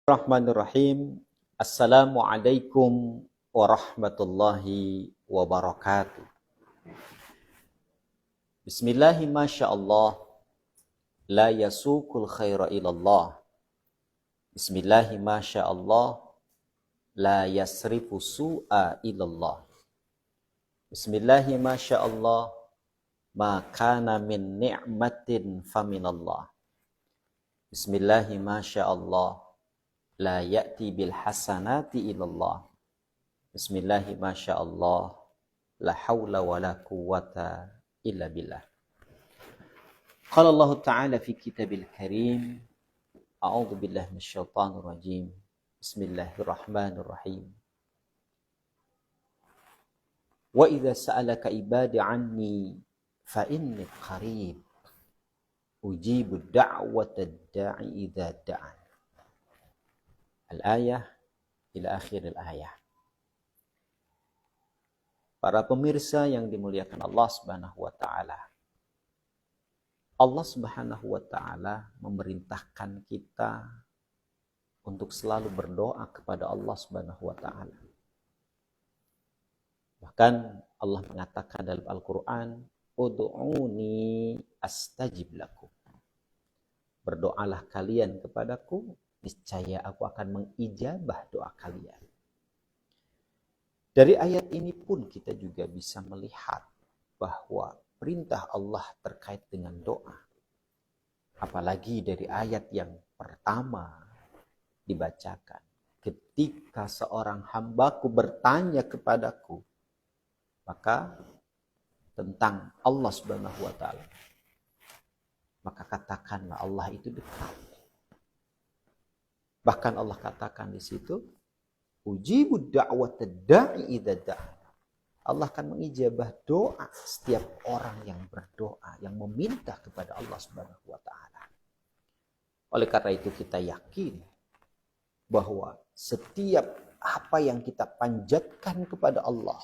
Bismillahirrahmanirrahim. Assalamualaikum warahmatullahi wabarakatuh. Bismillahi masyaallah. La yasukul khaira ilallah. Bismillahi masyaallah. La yasrifu su'a ilallah. Bismillahi masyaallah. Ma kana min ni'matin faminallah. Bismillahi masyaallah. La ya'ti bil hasanati ilallah. Bismillahi masyaallah. La hawla wa la quwwata illa billah. Qala Allah Ta'ala fi kitabil karim. A'udzu billahi minasyaitonir rajim. Bismillahirrahmanirrahim. Wa idza sa'alaka ibadi anni fa inni qarib. Ujibu da'wata da'i idza da'an. Al-ayah ila akhir al-ayah. Para pemirsa yang dimuliakan Allah Subhanahu wa taala. Allah Subhanahu wa taala memerintahkan kita untuk selalu berdoa kepada Allah Subhanahu wa taala. Bahkan Allah mengatakan dalam Al-Qur'an, "Ud'uni astajib lakum." Berdoalah kalian kepadaku, niscaya aku akan mengijabah doa kalian. Dari ayat ini pun kita juga bisa melihat bahwa perintah Allah terkait dengan doa. Apalagi dari ayat yang pertama dibacakan. Ketika seorang hambaku bertanya kepadaku, maka tentang Allah Subhanahu wa taala, maka katakanlah Allah itu dekat. Bahkan Allah katakan di situ, ujibu da'wata da'i idza da'a. Allah akan mengijabah doa setiap orang yang berdoa, yang meminta kepada Allah Subhanahu wa taala. Oleh karena itu kita yakin bahwa setiap apa yang kita panjatkan kepada Allah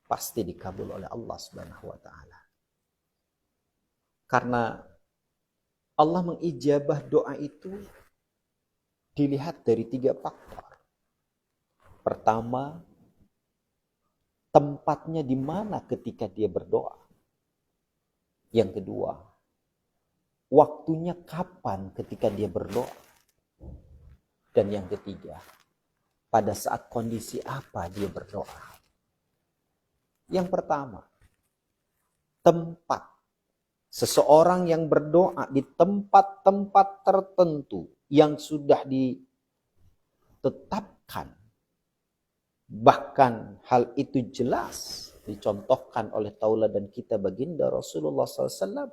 pasti dikabul oleh Allah Subhanahu wa taala. Karena Allah mengijabah doa itu dilihat dari 3 faktor. Pertama, tempatnya di mana ketika dia berdoa. Yang kedua, waktunya kapan ketika dia berdoa. Dan yang ketiga, pada saat kondisi apa dia berdoa. Yang pertama, tempat. Seseorang yang berdoa di tempat-tempat tertentu yang sudah ditetapkan. Bahkan hal itu jelas dicontohkan oleh tauladan kita baginda Rasulullah SAW.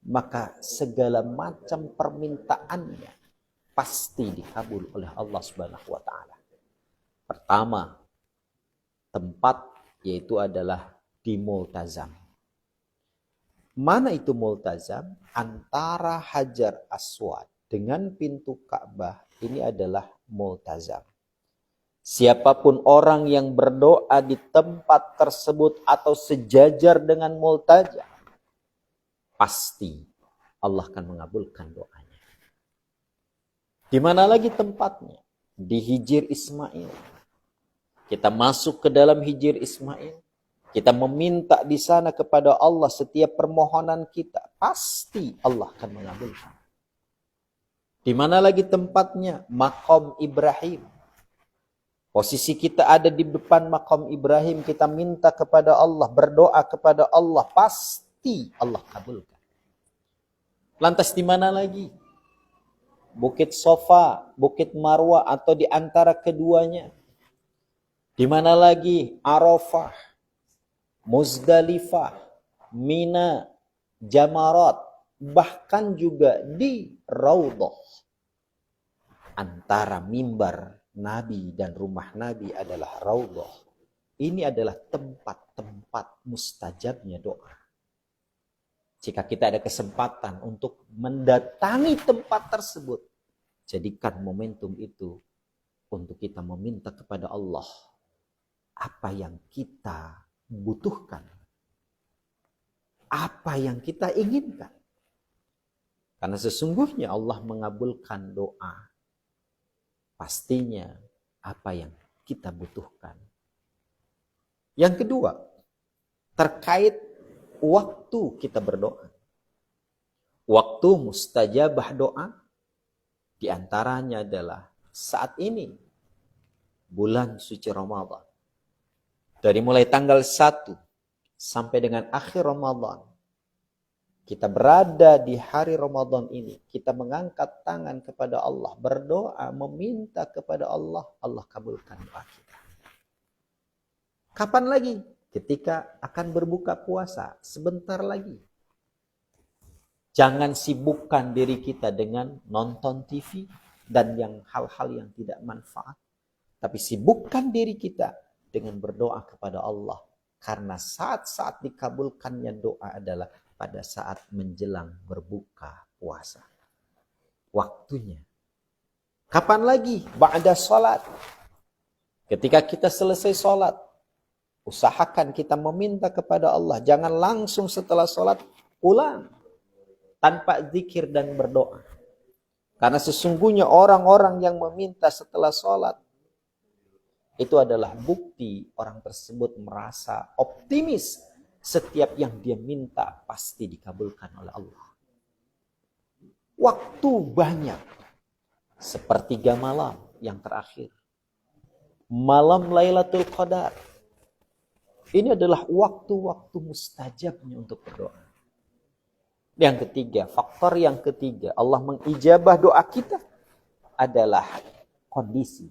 Maka segala macam permintaannya pasti dikabul oleh Allah Subhanahu wa taala. Pertama, tempat yaitu adalah di multazam. Mana itu multazam? Antara Hajar Aswad dengan pintu Ka'bah ini adalah multazam. Siapapun orang yang berdoa di tempat tersebut atau sejajar dengan multazam, pasti Allah akan mengabulkan doanya. Di mana lagi tempatnya? Di Hijr Ismail. Kita masuk ke dalam Hijr Ismail. Kita meminta di sana kepada Allah setiap permohonan kita. Pasti Allah akan mengabulkan. Di mana lagi tempatnya? Maqam Ibrahim. Posisi kita ada di depan Maqam Ibrahim. Kita minta kepada Allah, berdoa kepada Allah. Pasti Allah kabulkan. Lantas di mana lagi? Bukit Sofa, Bukit Marwah, atau di antara keduanya. Di mana lagi? Arafah, Muzdalifah, Mina, Jamarat, bahkan juga di Raudhah. Antara mimbar Nabi dan rumah Nabi adalah Raudhah. Ini adalah tempat-tempat mustajabnya doa. Jika kita ada kesempatan untuk mendatangi tempat tersebut, jadikan momentum itu untuk kita meminta kepada Allah apa yang kita butuhkan, apa yang kita inginkan. Karena sesungguhnya Allah mengabulkan doa pastinya apa yang kita butuhkan. Yang kedua, terkait waktu kita berdoa. Waktu mustajabah doa diantaranya adalah saat ini, bulan suci Ramadan. Dari mulai tanggal 1 sampai dengan akhir Ramadan, kita berada di hari Ramadan ini, kita mengangkat tangan kepada Allah, berdoa, meminta kepada Allah, Allah kabulkan doa kita. Kapan lagi? Ketika akan berbuka puasa, sebentar lagi. Jangan sibukkan diri kita dengan nonton TV dan hal-hal yang tidak manfaat. Tapi sibukkan diri kita dengan berdoa kepada Allah. Karena saat-saat dikabulkannya doa adalah pada saat menjelang berbuka puasa. Waktunya. Kapan lagi? Ba'da salat. Ketika kita selesai salat, usahakan kita meminta kepada Allah. Jangan langsung setelah salat pulang tanpa zikir dan berdoa. Karena sesungguhnya orang-orang yang meminta setelah salat itu adalah bukti orang tersebut merasa optimis setiap yang dia minta pasti dikabulkan oleh Allah. Waktu banyak, sepertiga malam yang terakhir, malam Lailatul Qadar. Ini adalah waktu-waktu mustajabnya untuk berdoa. Yang ketiga, faktor yang ketiga, Allah mengijabah doa kita adalah kondisi.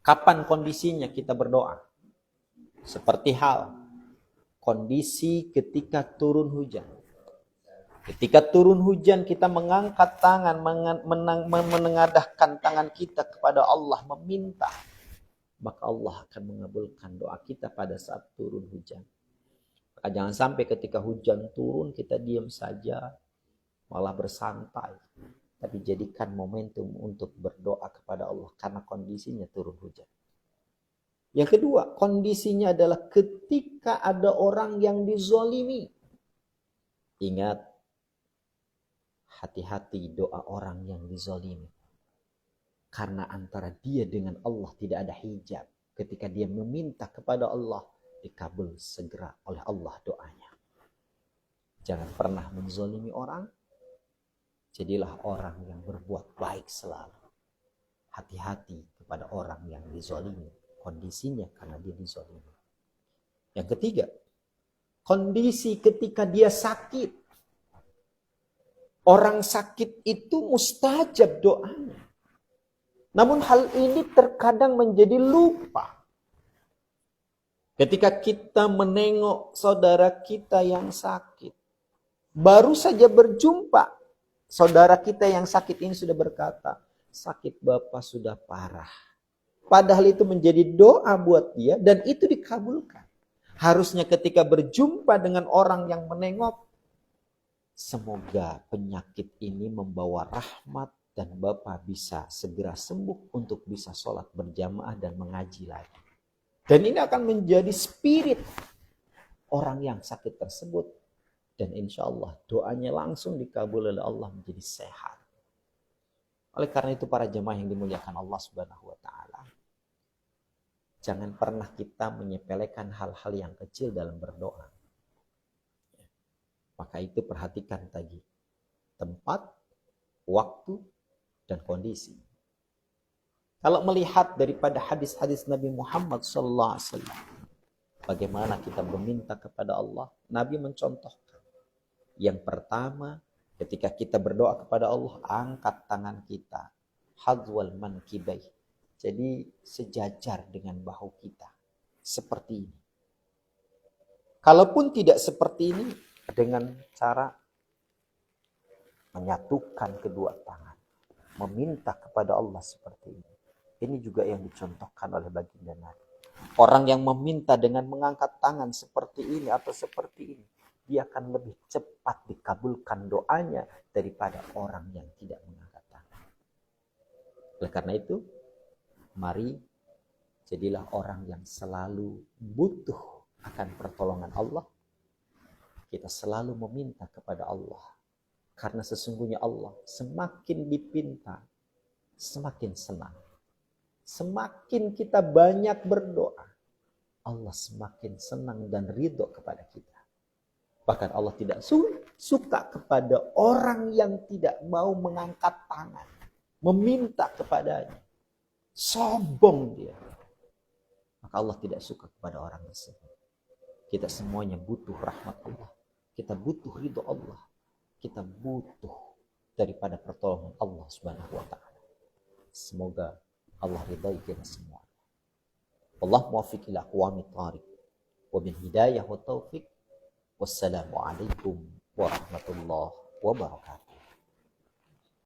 Kapan kondisinya kita berdoa? Seperti hal kondisi ketika turun hujan. Ketika turun hujan kita mengangkat tangan, menengadahkan tangan kita kepada Allah, meminta. Maka Allah akan mengabulkan doa kita pada saat turun hujan. Maka jangan sampai ketika hujan turun kita diam saja, malah bersantai. Tapi jadikan momentum untuk berdoa kepada Allah karena kondisinya turun hujan. Yang kedua, kondisinya adalah ketika ada orang yang dizolimi. Ingat, hati-hati doa orang yang dizolimi. Karena antara dia dengan Allah tidak ada hijab. Ketika dia meminta kepada Allah, dikabul segera oleh Allah doanya. Jangan pernah menzolimi orang. Jadilah orang yang berbuat baik selalu. Hati-hati kepada orang yang dizolimi. Kondisinya karena dia dizolimi. Yang ketiga, kondisi ketika dia sakit. Orang sakit itu mustajab doanya. Namun hal ini terkadang menjadi lupa. Ketika kita menengok saudara kita yang sakit. Baru saja berjumpa. Saudara kita yang sakit ini sudah berkata, sakit Bapak sudah parah. Padahal itu menjadi doa buat dia dan itu dikabulkan. Harusnya ketika berjumpa dengan orang yang menengok, semoga penyakit ini membawa rahmat dan Bapak bisa segera sembuh untuk bisa sholat berjamaah dan mengaji lagi. Dan ini akan menjadi spirit orang yang sakit tersebut. Dan insya Allah doanya langsung dikabul oleh Allah menjadi sehat. Oleh karena itu para jemaah yang dimuliakan Allah Subhanahu wa taala, jangan pernah kita menyepelekan hal-hal yang kecil dalam berdoa. Maka itu perhatikan tadi tempat, waktu, dan kondisi. Kalau melihat daripada hadis-hadis Nabi Muhammad SAW, bagaimana kita meminta kepada Allah, Nabi mencontohkan. Yang pertama, ketika kita berdoa kepada Allah, angkat tangan kita. Hadwal mankibai. Jadi sejajar dengan bahu kita. Seperti ini. Kalaupun tidak seperti ini, dengan cara menyatukan kedua tangan. Meminta kepada Allah seperti ini. Ini juga yang dicontohkan oleh baginda Nabi. Orang yang meminta dengan mengangkat tangan seperti ini atau seperti ini, dia akan lebih cepat dikabulkan doanya daripada orang yang tidak mengangkat tangan. Oleh karena itu, mari jadilah orang yang selalu butuh akan pertolongan Allah. Kita selalu meminta kepada Allah. Karena sesungguhnya Allah semakin dipinta, semakin senang. Semakin kita banyak berdoa, Allah semakin senang dan ridho kepada kita. Bahkan Allah tidak suka kepada orang yang tidak mau mengangkat tangan, meminta kepadanya. Sombong dia. Maka Allah tidak suka kepada orang tersebut. Kita semuanya butuh rahmat Allah. Kita butuh ridho Allah. Kita butuh daripada pertolongan Allah Subhanahu wa taala. Semoga Allah ridai kita semua. Allah muwaffiq ila aqwamit thariq wa bil hidayah wa taufiq. Wassalamualaikum warahmatullahi wabarakatuh.